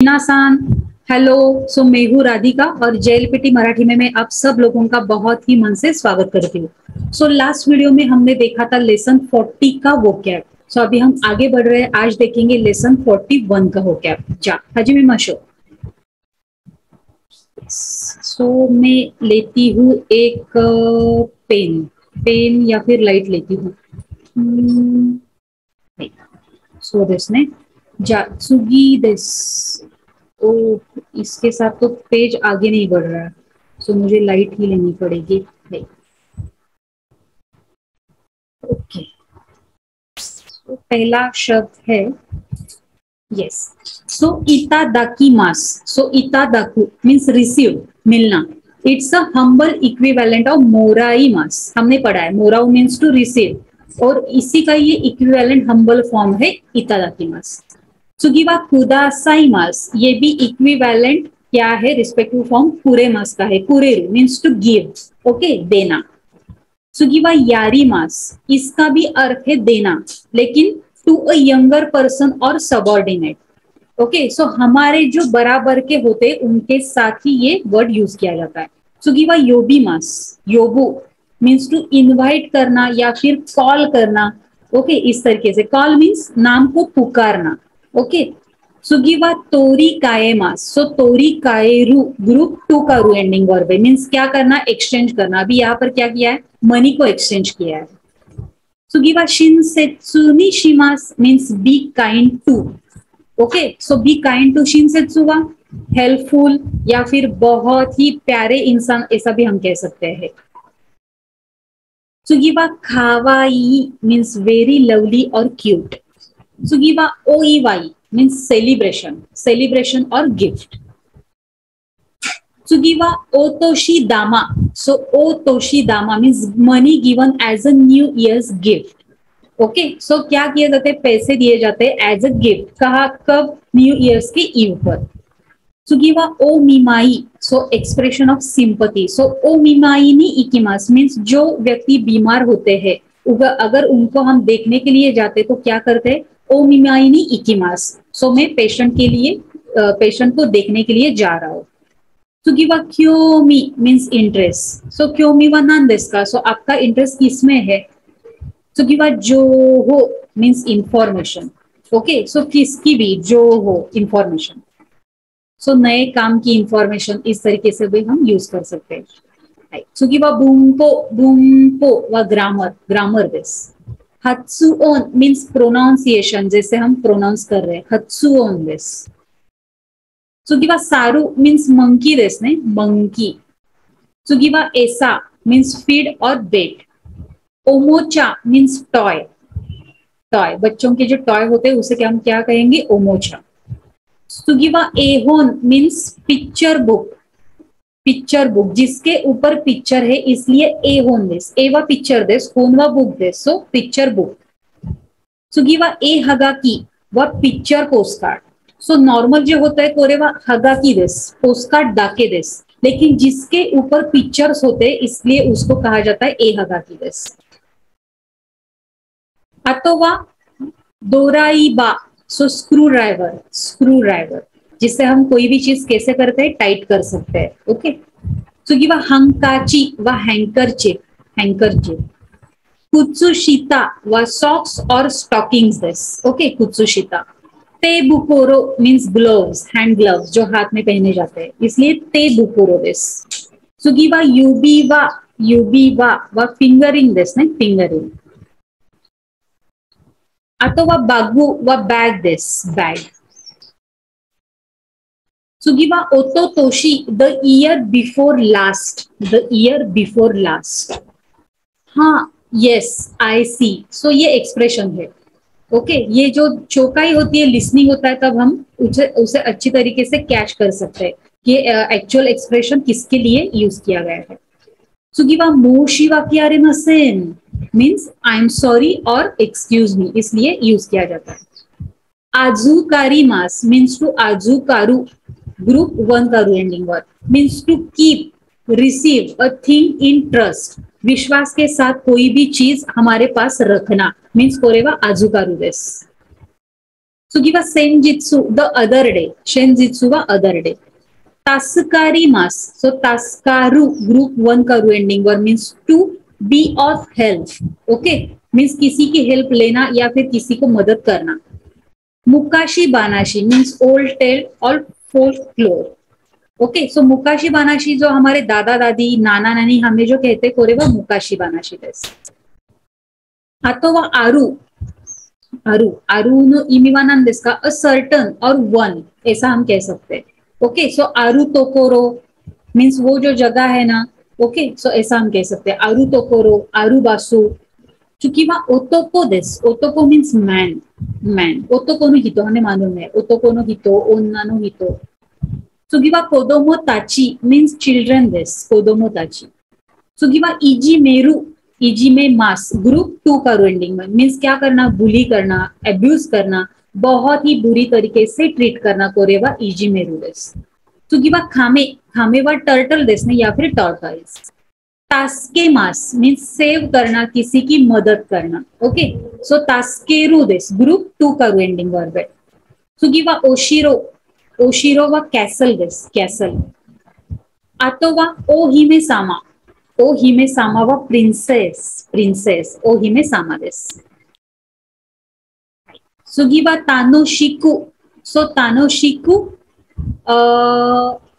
मीनासान, hello. सो मैं हूँ राधिका और जेएलपीटी मराठी में मैं आप सब लोगों का बहुत ही मन से स्वागत करती हूँ। सो लास्ट वीडियो में हमने देखा था लेसन 40 का वोकैब। सो अभी हम आगे बढ़ रहे हैं, आज देखेंगे लेसन 41 का वोकैब। जा हाजी माशो। सो मैं लेती हूँ एक पेन पेन या फिर लाइट लेती हूँ। सो दिस ने जात्सुगी दिस। ओ, इसके साथ तो पेज आगे नहीं बढ़ रहा है, सो मुझे लाइट ही लेनी पड़ेगी। ओके, तो पहला शब्द है यस। सो इतादाकीमास। सो इतादाकू मीन्स रिसीव, मिलना। It's a humble equivalent of मोराईमास। हमने पढ़ा है मोराऊ मीन्स टू रिसीव, और इसी का ये इक्विवेलेंट हम्बल फॉर्म है इतादाकीमास। सुगिवा कुदासाईमास, ये भी इक्विवेलेंट क्या है, रिस्पेक्टिव फॉर्म पूरे मास का है। कुरेरु मीन्स टू गिव, ओके, देना। सुगिवा यारीमास, इसका भी अर्थ है देना, लेकिन टू अ यंगर पर्सन और सबऑर्डिनेट। ओके, सो हमारे जो बराबर के होते उनके साथ ही ये वर्ड यूज किया जाता है। सुगिवा योबीमास, योबू मीन्स टू इनवाइट करना या फिर कॉल करना। ओके, इस तरीके से कॉल मीन्स नाम को पुकारना। ओके, सुगिवा तोरी काएमास। सो तोरी काएरू ग्रुप टू का रू एंडिंग वर्ब है, मीन्स क्या करना, एक्सचेंज करना। अभी यहाँ पर क्या किया है, मनी को एक्सचेंज किया है। सुगिवा शिनसेत्सु नि शिमास means be kind to. Okay, so be kind to शिनसेत्सु वा हेल्पफुल या फिर बहुत ही प्यारे इंसान, ऐसा भी हम कह सकते हैं। सुगिवा खावाई मीन्स वेरी लवली और क्यूट। सुगिवा ओईवाई मीन्स सेलिब्रेशन, सेलिब्रेशन और गिफ्ट। सुगिवा ओतोशी दामा। सो ओतोशी दामा means money given as a new year's gift. Okay, so क्या किए जाते हैं, पैसे दिए जाते हैं एज अ गिफ्ट। कहा, कब, न्यू ईयर्स के ईव पर। सुगिवा ओ मिमाई, so expression of sympathy. So ओ मिमाई नी इकिमास मीन्स जो व्यक्ति बीमार होते हैं, अगर उनको हम देखने के लिए जाते तो क्या करते हैं, ओ मिमाई नी इकिमास। सो मैं पेशेंट के लिए, पेशेंट को देखने के लिए जा रहा हूँ। सुगिवा क्योमी मीन्स इंटरेस्ट। सो क्योमी वा नान देस का, सो आपका इंटरेस्ट किसमें है। सुगिवा जो हो मीन्स इंफॉर्मेशन। ओके, सो किसकी भी, जो हो इंफॉर्मेशन। सो नए काम की इंफॉर्मेशन, इस तरीके से भी हम यूज कर सकते हैं। सुगिवा बूमपो, बूमपो व ग्रामर, ग्रामर दिस। हत्सुओन मीन्स प्रोनाउंसिएशन, जैसे हम प्रोनाउंस कर रहे हैं, हत्सुओन दिस। सुगिवा सारू मीन्स मंकी दिस ने, मंकी। सुगिवा एसा मीन्स फीड और बेट। ओमोचा मीन्स टॉय, टॉय, बच्चों के जो टॉय होते हैं उसे हम क्या कहेंगे, ओमोचा। सुगिवा एहोन means picture book, picture book जिसके ऊपर पिक्चर है इसलिए एहोन देस, एवा पिक्चर देस, होनवा बुक देस, सो पिक्चर बुक। सुगिवा ए हगाकी व पिक्चर पोस्टकार्ड। सो नॉर्मल जो होता है कोरेवा हगाकी देस, पोस्टकार्ड दाके देस, लेकिन जिसके ऊपर पिक्चर्स होते हैं इसलिए उसको कहा जाता है ए हगाकी देस। अतोवा दोराईबा, सो स्क्रू ड्राइवर, स्क्रू ड्राइवर जिससे हम कोई भी चीज कैसे करते हैं, टाइट कर सकते हैं। ओके, सुगिवा हंकाची व हैंकरचिप, हैंकरचिप। कुत्सुशिता व सॉक्स और स्टॉकिंग्स दिस। ओके, कुत्सुशिता। ते बुकोरो मीन्स ग्लोव्स, हैंड ग्लव्स जो हाथ में पहने जाते हैं, इसलिए ते बुकोरो दिस। सुगिवा युबीवा, युबीवा व फिंगरिंग दिस ने, फिंगरिंग। अथवा बागु व बैग दिस, बैग। सुगिवा ओतोतोशी the year before last, the year before last. हाँ, यस, आई सी। सो ये एक्सप्रेशन है। ओके, ये जो चौकाई होती है, लिसनिंग होता है, तब हम उसे अच्छी तरीके से कैच कर सकते हैं कि एक्चुअल एक्सप्रेशन किसके लिए यूज किया गया है। सुगिवा मोशी वाकियारे मसेन मीन्स आई एम सॉरी और एक्सक्यूज मी, इसलिए यूज किया जाता है। आजुकारी मास मीन्स टू आजुकारू ग्रुप वन का रू ending word, means to keep, receive a thing in trust. विश्वास के साथ कोई भी चीज हमारे पास रखना मीन्स कोरेवा आजुकारू देस। सुगिवा सेनजित्सु द अदर डे, शेनजित्सु वा अदर डे. तास्कारी मास, सो तास्कारू ग्रुप वन करू एंडिंग वर means to be of help. Okay, means किसी की हेल्प लेना या फिर किसी को मदद करना. मुकाशी बानाशी मीन्स ओल्ड टेल और फोल्कलोर. ओके, सो मुकाशी बानाशी जो हमारे दादा दादी नाना नानी हमें जो कहते कोरे वो मुकाशी बानाशी देस. अथवा आरू, आरू आरू नो इमिवा नाम देस का अ सर्टन और वन, ऐसा हम कह सकते हैं. ओके, सो आरू तोकोरो मीन्स वो जो जगह है ना. ओके, सो ऐसा हम कह सकते हैं आरू तोकोरो, आरू बासु. चूंकि वह ओतोको देस, ओतोको मीन्स मैन, मैन. ओतोको नो हितो हमें मालूम है, ओतोको नो हितो, ओन्ना नो हितो. सुगिवा कोदोमो ताची मीन्स चिल्ड्रन देस, कोदोमो ताची. सुगिवा इजी मेरू, इजी में मास ग्रुप टू करो एंडिंग में मीन्स क्या करना, बुली करना, एब्यूज करना, बहुत ही बुरी तरीके से ट्रीट करना कोरेवा इजी मेरू देस. सुगिवा खामे, खामे वा टर्टल देस ने या फिर टॉर्टॉइस. तास्के मास मीन्स सेव करना, किसी की मदद करना. ओके, सो तास्केरू देस ग्रुप टू करो एंडिंग वर्ब. सुगिवा ओशिरो, ओशिरो वा कैसल देस, कैसल. आतो वा ओ हिमे सामा, ओ हिमे सामा वा प्रिंसेस, प्रिंसेस ओ हिमे सामा देस. सुगिवा तानोशिकु, सो तानोशिकु,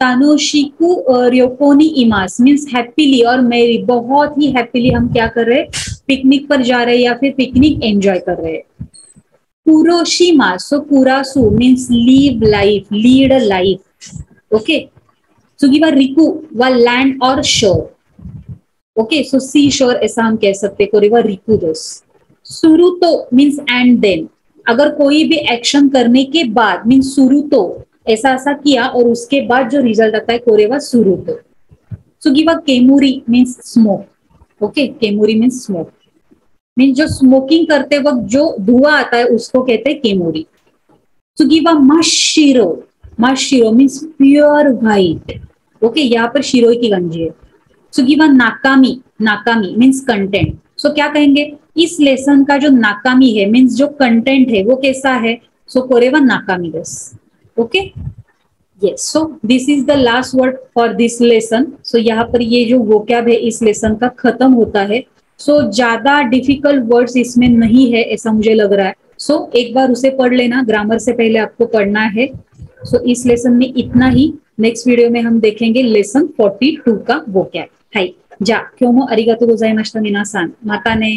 तानोशिकु रियोकोनी इमास मीन्स हैप्पीली और मेरी, बहुत ही हैप्पीली हम क्या कर रहे हैं, पिकनिक पर जा रहे हैं या फिर पिकनिक एंजॉय कर रहे हैं. कुरोशिमा, सो कुरासु means live life, lead life. Okay, सुगिवा रिकु व लैंड और शोर. ओके, सो सी शोर ऐसा हम कह सकते हैं कोरेवा रिकु देस. सुरुतो मीन्स एंड देन, अगर कोई भी एक्शन करने के बाद मीन्स सुरुतो, ऐसा ऐसा किया और उसके बाद जो रिजल्ट आता है कोरेवा सुरुतो. सुगिवा केमुरी मीन्स स्मोक. ओके, केमुरी मीन्स स्मोक मीन्स जो स्मोकिंग करते वक्त जो धुआं आता है उसको कहते हैं केमुरी. सुगिवा माशिरो, माशिरो मीन्स प्योर व्हाइट. ओके, यहाँ पर शिरोई की गंजी है. सुगिवा नाकामी, नाकामी मीन्स कंटेंट. सो क्या कहेंगे, इस लेसन का जो नाकामी है मीन्स जो कंटेंट है वो कैसा है, सो कोरेवा नाकामी देस. Okay, yes, so this is the last word for this lesson. So यहाँ पर ये जो वोकैब है इस लेसन का खत्म होता है. सो ज्यादा डिफिकल्ट वर्ड्स इसमें नहीं है ऐसा मुझे लग रहा है. सो एक बार उसे पढ़ लेना, ग्रामर से पहले आपको पढ़ना है. सो इस लेसन में इतना ही. नेक्स्ट वीडियो में हम देखेंगे लेसन 42 का वोकैब. हाई, जा, क्यों मो अरिगातो गोजाइमाशिता मिनासान. माता ने.